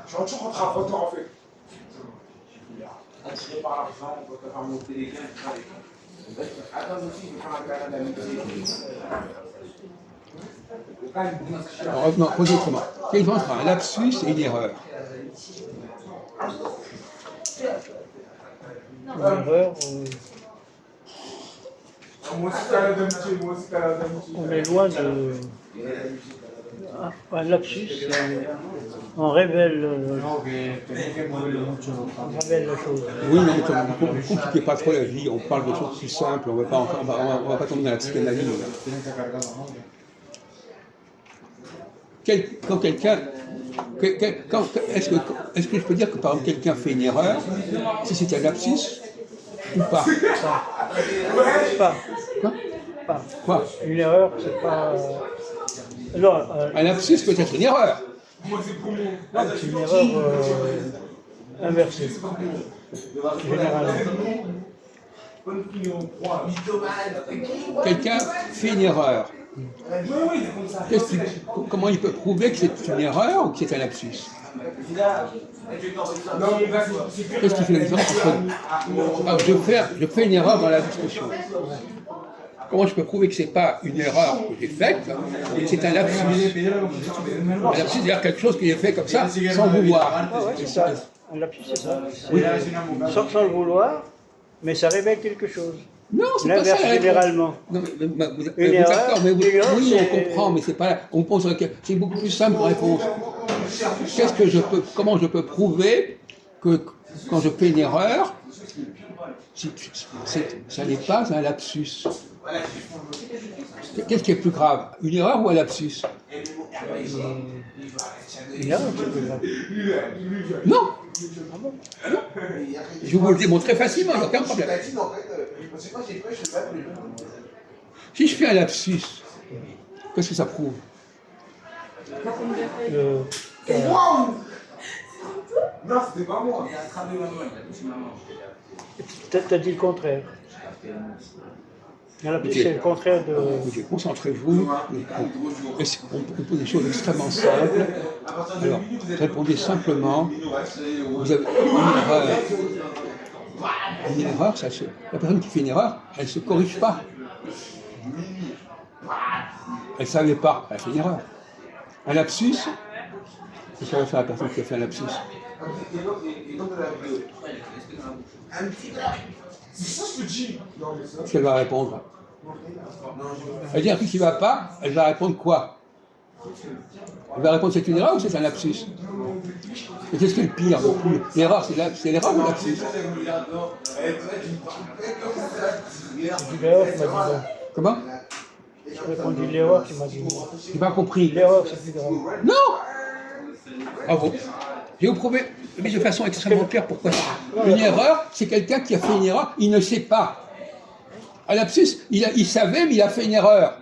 Je suis toujours contre un photo en fait. Attiré par l'argent, on peut faire monter les gains, tout ça. Attends aussi, je vais faire un canal d'amitié. Alors revenons, posez autrement. Quelle différence entre un lapsus et une erreur? Une erreur, Moi aussi, canal d'amitié, moi aussi, canal d'amitié. on est loin de. Un lapsus, on révèle la chose. Oui, non, ne compliquez pas trop la vie, on parle de choses plus simples, on ne va pas tomber dans la psychanalyse. Quand quelqu'un. Est-ce que je peux dire que par exemple quelqu'un fait une erreur, si c'est un lapsus ou pas? Pas. Quoi? Pas. Quoi? Une erreur, c'est pas. Non, Un lapsus peut être une erreur. non, c'est une erreur inversée. Généralement. Quelqu'un fait une erreur. Comment il peut prouver que c'est une erreur ou que c'est un lapsus? Qu'est-ce qui fait la différence entre je fais une erreur dans la discussion? Comment je peux prouver que ce n'est pas une erreur que j'ai faite, mais que c'est un lapsus? Un lapsus, c'est-à-dire quelque chose que j'ai fait comme ça, sans vouloir. Ah ouais, c'est ça. Un lapsus, c'est ça. Oui. Sans le vouloir, mais ça révèle quelque chose. Non, c'est pas ça. L'inverse, généralement. Non, mais vous Une erreur, d'accord, mais oui, c'est- on comprend, mais c'est pas là. On pose c'est beaucoup plus simple comme réponse. Comment je peux prouver que quand je fais une erreur, ça n'est pas un lapsus? Qu'est-ce qui est plus grave, une erreur ou un lapsus? Une erreur, c'est plus grave. Non. Je vous le démontre très facilement, il n'y a aucun problème. Si je fais un lapsus, qu'est-ce que ça prouve? Non, c'était pas moi. T'as dit le contraire. Un lapsus, c'est le contraire de. Écoutez, concentrez-vous, on pose des choses extrêmement simples. Alors, répondez simplement, vous avez une erreur. Une erreur, la personne qui fait une erreur, elle ne se corrige pas. Elle ne savait pas, elle a fait une erreur. Un lapsus, qu'est-ce qu'elle va faire la personne qui a fait un lapsus? C'est ça que je te dis. Qu'est-ce qu'elle va répondre? Elle dit un truc qui ne va pas, elle va répondre quoi? Elle va répondre c'est une erreur ou c'est un lapsus? Et qu'est-ce qui est le pire? L'erreur, c'est l'erreur ou le lapsus? C'est l'erreur qui m'a dit non. Comment? J'ai répondu l'erreur qui m'a dit non. J'ai pas compris. L'erreur, c'est plus grave. Non! Bravo. Je vais vous prouver, mais de façon extrêmement claire, pourquoi. Une erreur, c'est quelqu'un qui a fait une erreur, il ne sait pas. Un lapsus, il savait, mais il a fait une erreur.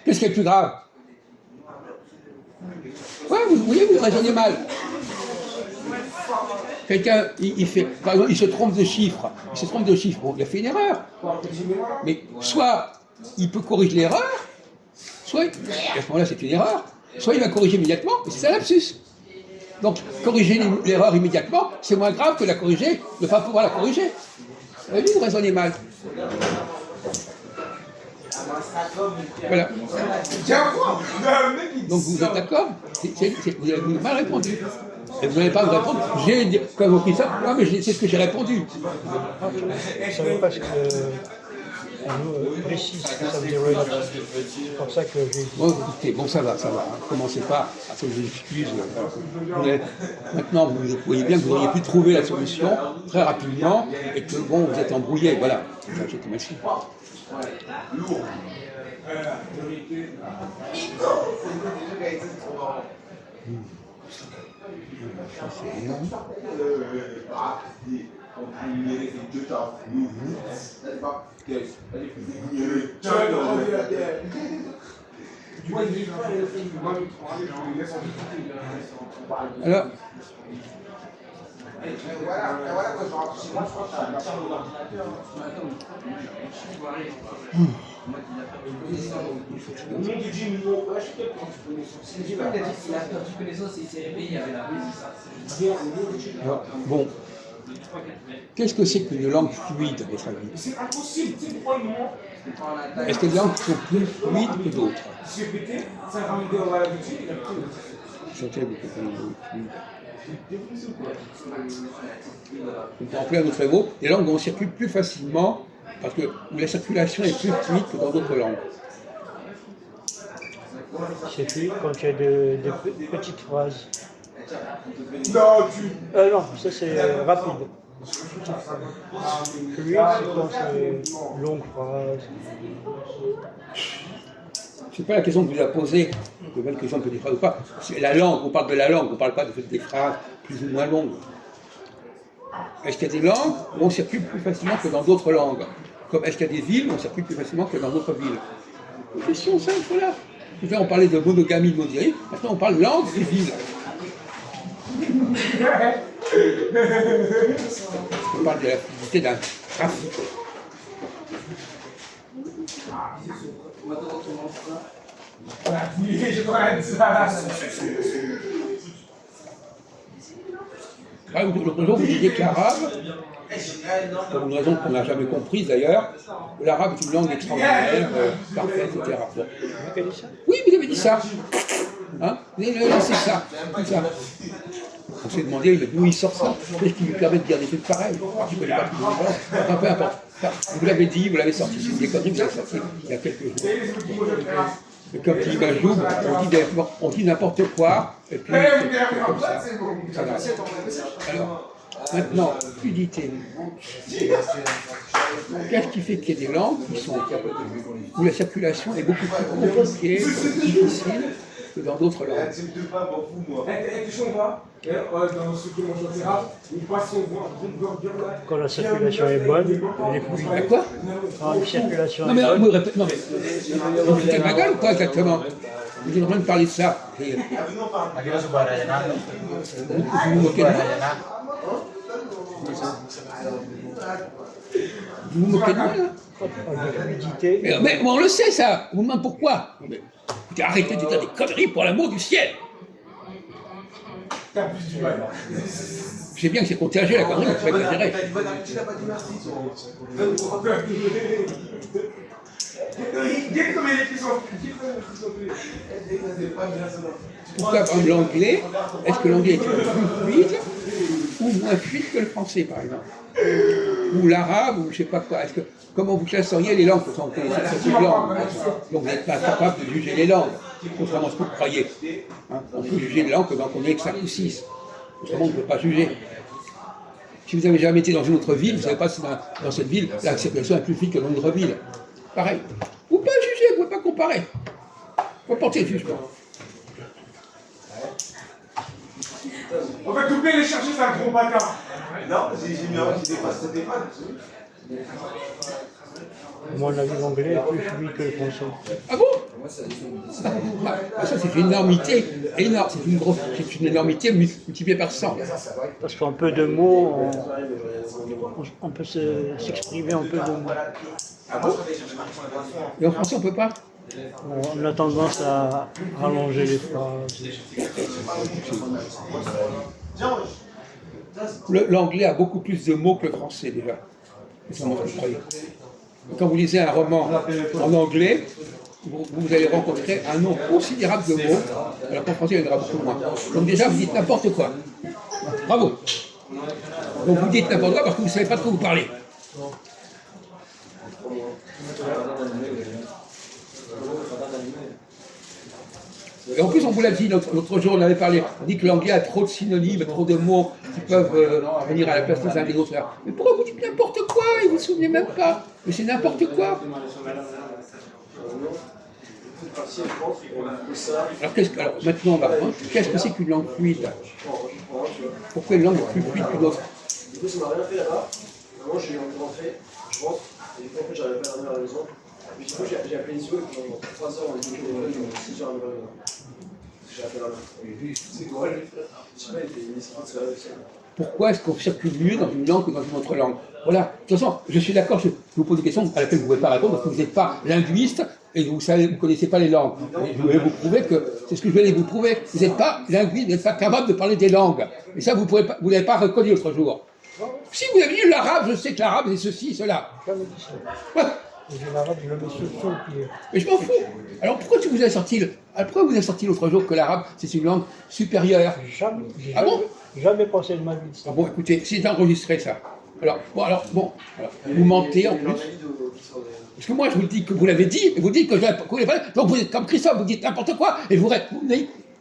Qu'est-ce qui est le plus grave? Ouais, vous voyez, vous raisonnez mal. Quelqu'un, par exemple, il se trompe de chiffre. Bon, il a fait une erreur. Mais soit il peut corriger l'erreur, soit, à ce moment-là, c'est une erreur, soit il va corriger immédiatement, et c'est un lapsus. Donc, corriger l'erreur immédiatement, c'est moins grave que la corriger, de ne pas pouvoir la corriger. Vous avez vu, vous raisonnez mal. Voilà. Donc, vous êtes d'accord? Vous avez mal répondu. Et vous n'allez pas me répondre. J'ai dit, quand vous dites ça, non, mais c'est ce que j'ai répondu. Je ne savais pas ce que. Précise ce que ça veut dire relapse. C'est pour ça que j'ai dit. Bon, écoutez, bon, ça va. Commencez pas à faire des excuses. Maintenant, vous voyez bien que vous auriez pu trouver la solution très rapidement et que, bon, vous êtes embrouillé. Voilà. Je te remercie. Ça, c'est bien. Alors, voilà quand je rentre chez moi, je crois que je vais mon ordinateur. Au nom du gym, non, ouais, je suis quelqu'un, tu connais son. J'ai pas dit qu'il a perdu connaissance et il s'est réveillé, il y avait la brise, c'est ça. Alors, bon, qu'est-ce que c'est qu'une langue fluide, à votre avis? C'est impossible, tu sais pourquoi non? Est-ce qu'il y a des langues qui sont plus fluides que d'autres? Si j'ai pété, ça va me dire à l'habitude, il a pris. Chanter beaucoup plus fluide. On peut un autre mot, des langues où on circule plus facilement, parce que où la circulation est plus fluide que dans d'autres langues. C'est fluide quand il y a de petites phrases. Non, tu. Non, ça c'est rapide. Fluide, c'est quand c'est longue phrase. C'est pas la question que vous avez posée, que même question que des phrases ou pas. C'est la langue, on parle de la langue, on ne parle pas des phrases plus ou moins longues. Est-ce qu'il y a des langues où on circule plus facilement que dans d'autres langues? Comme est-ce qu'il y a des villes où on circule plus facilement que dans d'autres villes? Une question simple là. Tout à l'heure on parlait de monogamie, de modérie, maintenant on parle langue des villes. On parle de la fluidité d'un trafic. Je dois être ça. L'autre jour, vous disiez que l'arabe, pour une raison qu'on n'a jamais comprise d'ailleurs, l'arabe est une langue extraordinaire, parfaite, etc. Bon. Vous avez dit ça? Oui, vous avez dit ça. Hein? Vous avez laissé ça. Tout ça. On s'est demandé d'où il sort ça. Qu'est-ce qui lui permet de dire des trucs pareils? Je ne connais pas tout le monde. Enfin, peu importe. Enfin, vous l'avez dit, vous l'avez sorti. C'est des conneries que vous avez sorties il y a quelques jours. Et comme dit Majoub, on dit n'importe quoi, et puis c'est comme ça. Voilà. Alors, maintenant, fluidité. Qu'est-ce qui fait qu'il y a des langues qui sont, où la circulation est beaucoup plus compliquée, difficile que dans d'autres langues? Dans ce que l'on chantera, nous passons voir Quand la circulation est bonne, elle est fluide. À quoi? Quand la circulation Non est mais bonne, vous répétez, non mais vous foutez ma gueule ou quoi exactement? Vous êtes en train de parler de ça. Et, vous vous moquez de moi? Vous vous moquez de moi là? de fluidité, Mais on le sait ça. On me demande pourquoi. Mais, écoutez, arrêtez de dire des conneries pour l'amour du ciel. Je sais bien que c'est contagieux la connerie, mais c'est pas exagéré. Pourquoi, par exemple, l'anglais, est-ce que l'anglais est plus fluide ou moins fluide que le français, par exemple? Ou l'arabe, ou je ne sais pas quoi. Comment vous classeriez les langues? Parce qu'on connaissez très peu de langues. Donc vous n'êtes pas capable de juger les langues, contrairement à ce que vous croyez. Hein, on peut juger les langues que quand on est que 5 ou 6. Autrement, on ne peut pas juger. Si vous n'avez jamais été dans une autre ville, vous ne savez pas si dans cette ville, la circulation est plus fluide que dans une autre ville. Pareil. Vous ne pouvez pas juger, vous ne pouvez pas comparer. Il faut porter le jugement. On va doubler les chercher, c'est un gros bâtard. Non, j'ai mis un petit dépasse ce débat. à mon avis, l'anglais est plus fluide que le français. Ah bon? Ah, ça c'est une énormité énorme, c'est une énormité multipliée par 100. Parce qu'en peu de mots, on peut s'exprimer en peu de mots. Et en français on ne peut pas? On a tendance à rallonger les phrases. L'anglais a beaucoup plus de mots que le français déjà. C'est ce que je croyais. Quand vous lisez un roman en anglais, vous allez rencontrer un nombre considérable de mots, alors qu'en français il y en aura beaucoup moins. Donc déjà vous dites n'importe quoi. Bravo. Donc vous dites n'importe quoi parce que vous ne savez pas de quoi vous parlez. Et en plus, on vous l'a dit l'autre jour, on avait parlé, on dit que l'anglais a trop de synonymes, trop de mots qui peuvent venir à la place des uns des autres. Mais pourquoi vous dites n'importe quoi? Et vous ne vous souvenez même pas. Mais c'est n'importe quoi. Alors maintenant, on va voir, qu'est-ce que c'est qu'une langue fluide? Pourquoi une langue est plus fluide qu'une autre? Du coup, ça m'a rien fait là-bas. Vraiment, j'ai eu envie de rentrer, je pense. Et du coup, en fait, j'arrivais pas à dormir à la maison. Et puis, du coup, j'ai appelé une seconde, et pendant 3 heures, on était au téléphone, 6 heures à 9 heures. J'ai appelé la main. C'est quoi, lui? Je sais pas, il était une esquisse, ça. pourquoi est-ce qu'on circule mieux dans une langue que dans une autre langue? Voilà. De toute façon, je suis d'accord, je vous pose une question à laquelle vous ne pouvez pas répondre parce que vous n'êtes pas linguiste et vous ne connaissez pas les langues. Et je voulais vous prouver que, c'est ce que je voulais vous prouver, vous n'êtes pas linguiste, vous n'êtes pas capable de parler des langues. Et ça, vous ne l'avez pas reconnu l'autre jour. Si vous avez dit l'arabe, je sais que l'arabe c'est ceci, cela. Jamais dit ça. Ouais. L'arabe, je le mets sous le pied. Mais je m'en fous. Alors pourquoi tu vous as sorti l'autre jour que l'arabe c'est une langue supérieure? Jamais. Ah bon? Jamais pensé de ma vie de ça. Ah bon, écoutez, c'est enregistré ça. Alors, vous mentez en plus. Parce que moi je vous dis que vous l'avez dit, et vous dites que je l'avez pas. Donc vous êtes comme Christophe, vous dites n'importe quoi, et vous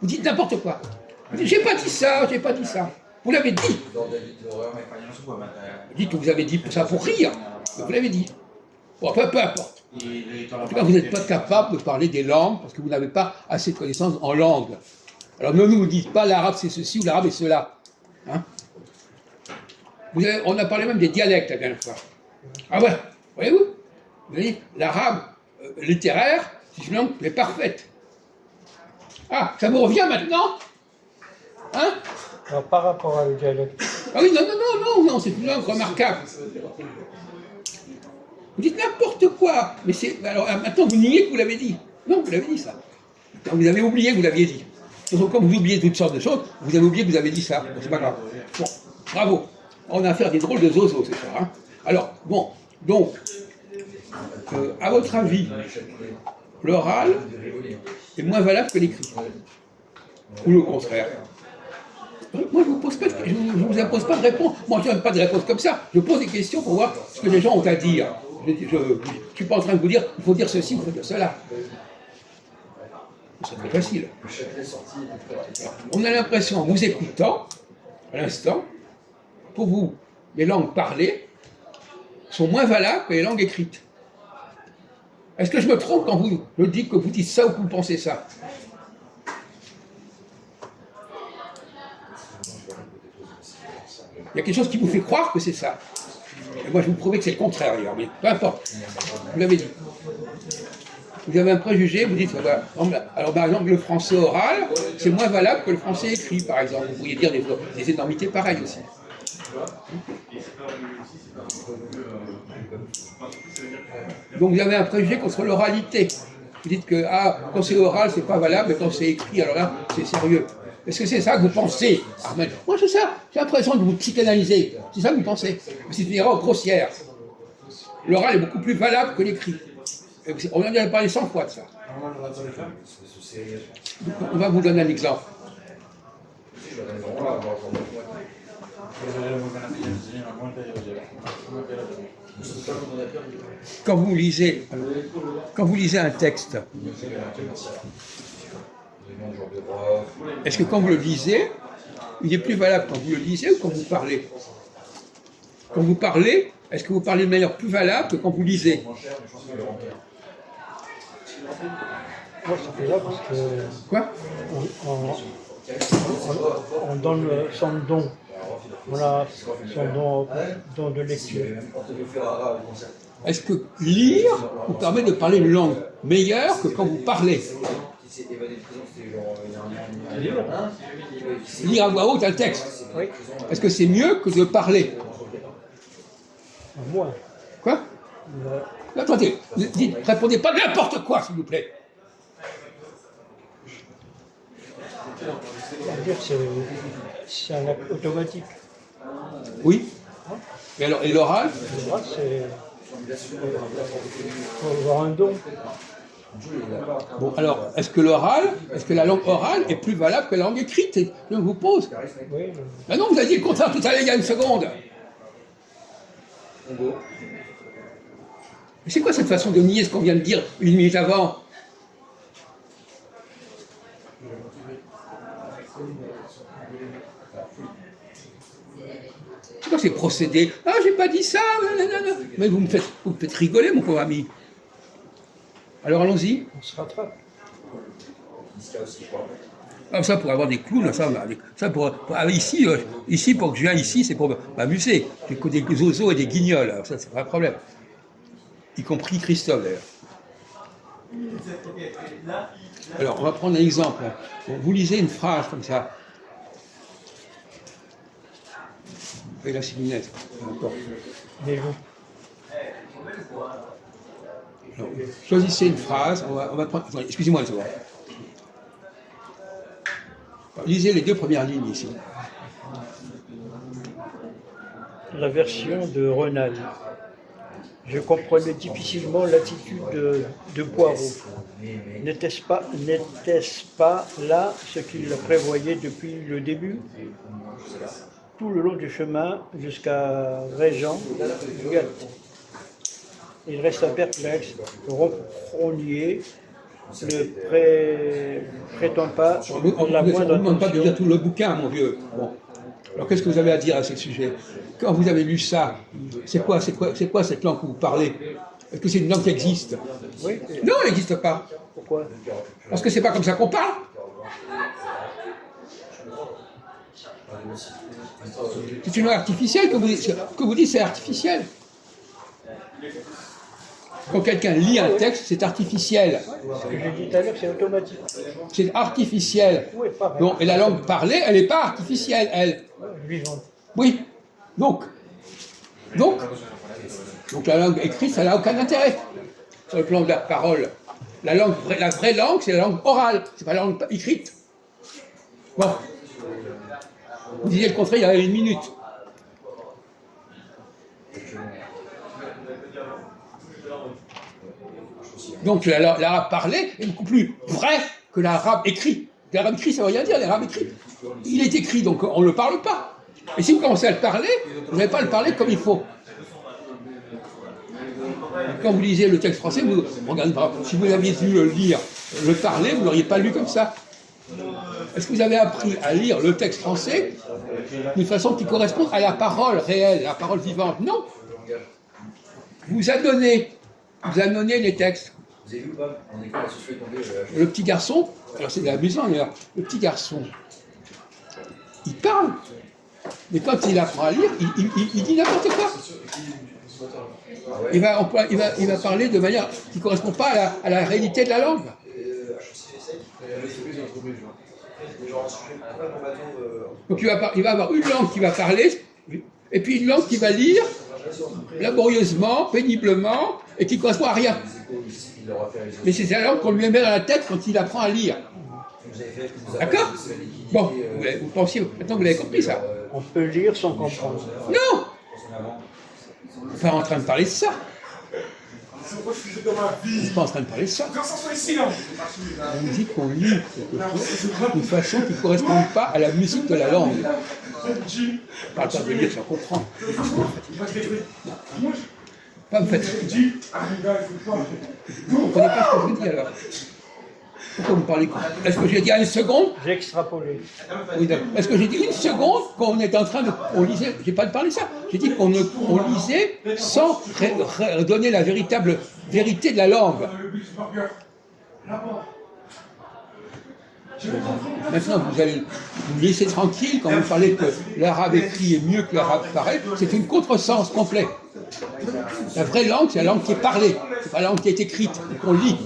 dites n'importe quoi. Vous dites, j'ai pas dit ça. Vous l'avez dit. Vous dites que vous avez dit ça pour rire, mais vous l'avez dit. Bon, peu importe. En tout cas, vous n'êtes pas capable de parler des langues parce que vous n'avez pas assez de connaissances en langue. Alors ne nous dites pas l'arabe c'est ceci ou l'arabe est cela. Hein? On a parlé même des dialectes la dernière fois. Ah ouais, voyez-vous? Vous avez dit l'arabe littéraire, c'est une langue mais parfaite. Ah, ça vous revient maintenant? Hein? Alors, par rapport à le dialecte. Ah oui, non, c'est une langue remarquable. Vous dites n'importe quoi, mais c'est. Alors maintenant vous niez que vous l'avez dit. Non, vous l'avez dit ça. Quand vous avez oublié que vous l'aviez dit. Donc comme vous oubliez toutes sortes de choses, vous avez oublié que vous avez dit ça. Bon, c'est pas grave. Bon, bravo. On a affaire à des drôles de zozos, c'est ça. Hein. Alors, bon, donc, à votre avis, l'oral est moins valable que l'écrit. Ou le contraire. Moi, je ne vous impose pas de réponse. Moi, je n'aime pas de réponse comme ça. Je pose des questions pour voir ce que les gens ont à dire. Je ne suis pas en train de vous dire, il faut dire ceci, il faut dire cela. C'est très facile. Alors, on a l'impression, en vous écoutant, à l'instant, pour vous, les langues parlées sont moins valables que les langues écrites. Est-ce que je me trompe quand je dis que vous dites ça ou que vous pensez ça? Il y a quelque chose qui vous fait croire que c'est ça. Et moi, je vous prouvais que c'est le contraire, d'ailleurs, mais peu importe. Vous l'avez dit. Vous avez un préjugé, vous dites, voilà. Alors, par exemple, le français oral, c'est moins valable que le français écrit, par exemple. Vous pourriez dire des énormités pareilles aussi. Donc, vous avez un préjugé contre l'oralité. Vous dites que, quand c'est oral, c'est pas valable, mais quand c'est écrit, alors là, c'est sérieux. Est-ce que c'est ça que vous pensez, Ahmed? Moi, c'est ça. J'ai l'impression de vous psychanalyser. C'est ça que vous pensez. C'est une erreur grossière. L'oral est beaucoup plus valable que l'écrit. On en a parlé 100 fois de ça. On va vous donner un exemple. Quand vous lisez un texte, est-ce que quand vous le lisez, il est plus valable quand vous le lisez ou quand vous parlez? Quand vous parlez, est-ce que vous parlez de manière plus valable que quand vous lisez? Moi, c'était là parce que. Quoi? On donne son don. On a son don de lecture. Est-ce que lire vous permet de parler une langue meilleure que quand vous parlez? Lire à voix haute un texte. Oui. Est-ce que c'est mieux que de parler? Moi. Quoi? Attendez, répondez pas n'importe quoi, s'il vous plaît. C'est-à-dire c'est un acte automatique. Oui. Et alors, et l'oral? L'oral, c'est. Faut avoir un don. Bon, alors, est-ce que la langue orale est plus valable que la langue écrite? Je vous pose. Oui. Ben non, vous avez dit le contraire tout à l'heure, il y a une seconde. Mais c'est quoi cette façon de nier ce qu'on vient de dire une minute avant? C'est quoi ces procédés? Ah, j'ai pas dit ça, nanana. Mais vous me faites rigoler, mon pauvre ami. Alors allons-y. On se rattrape. Ah, ça pour avoir des clowns, ça pour ici pour que je vienne ici, c'est pour m'amuser. J'ai que des zozos et des guignols, alors ça c'est pas un problème. Y compris Christophe d'ailleurs. Alors on va prendre un exemple. Bon, vous lisez une phrase comme ça. Et là, c'est lunettes. D'accord. Mais vous, Alors, choisissez une phrase. On va prendre. Attendez, excusez-moi une seconde. Lisez les 2 premières lignes ici. la version de Renal. Je comprenais difficilement l'attitude de Poirot. N'était-ce pas là ce qu'il prévoyait depuis le début? Tout le long du chemin jusqu'à Régent, il resta perplexe, ronronnier, ne prétend pas On la ne vous moindre demande pas de lire attention. tout le bouquin, mon vieux. Bon. Alors, qu'est-ce que vous avez à dire à ce sujet? Quand vous avez lu ça, c'est quoi cette langue que vous parlez? Est-ce que c'est une langue qui existe? Oui, Non, elle n'existe pas. pourquoi? Parce que c'est pas comme ça qu'on parle. C'est une langue artificielle que vous dites, c'est artificiel. Quand quelqu'un lit un texte, c'est artificiel. Ce que j'ai dit tout à l'heure, c'est automatique. C'est artificiel. Oui, pareil. Bon, et la langue parlée, elle n'est pas artificielle, elle. Vivante. Oui. Donc, la langue écrite, ça n'a aucun intérêt sur le plan de la parole. La vraie langue, c'est la langue orale, c'est pas la langue écrite. Bon. Vous disiez le contraire il y a 1 minute. Donc l'arabe parlé est beaucoup plus vrai que l'arabe écrit. L'arabe écrit, ça ne veut rien dire, l'arabe écrit. Il est écrit, donc on ne le parle pas. Et si vous commencez à le parler, vous n'allez pas le parler comme il faut. Quand vous lisez le texte français, vous regardez, si vous aviez dû le lire, le parler, vous ne l'auriez pas lu comme ça. Est-ce que vous avez appris à lire le texte français d'une façon qui correspond à la parole réelle, à la parole vivante? Non. Vous annonnez les textes. Vous avez vu ou pas en école, la société est tombée. Le petit garçon, alors c'est amusant d'ailleurs, le petit garçon, il parle, mais quand il apprend à lire, il dit n'importe quoi. Il va parler de manière qui ne correspond pas à la réalité de la langue. Donc il va avoir une langue qui va parler, et puis une langue qui va lire laborieusement, péniblement, et qui ne correspond à rien. Mais c'est la langue qu'on lui met dans la tête quand il apprend à lire. D'accord? Bon, vous pensiez, maintenant vous l'avez compris ça. On peut lire sans comprendre. Non! On n'est pas en train de parler de ça. On n'est pas en train de parler de ça. On dit qu'on lit quelque chose d'une façon qui ne correspond pas à la musique de la langue. On ne parle pas de lire sans comprendre. Pas me faites. Vous ne comprenez pas ce que je dis alors. Pourquoi vous parlez? Est-ce que j'ai dit à 1 seconde? J'ai extrapolé. Oui, d'accord. Est-ce que j'ai dit 1 seconde quand on est en train de... On lisait, j'ai pas parlé de ça. J'ai dit qu'on lisait sans donner la véritable vérité de la langue. Maintenant, vous allez vous laisser tranquille quand vous parlez que l'arabe écrit est mieux que l'arabe parlé. C'est une contresens complet. La vraie langue, c'est la langue qui est parlée. C'est pas la langue qui est écrite, qu'on lit.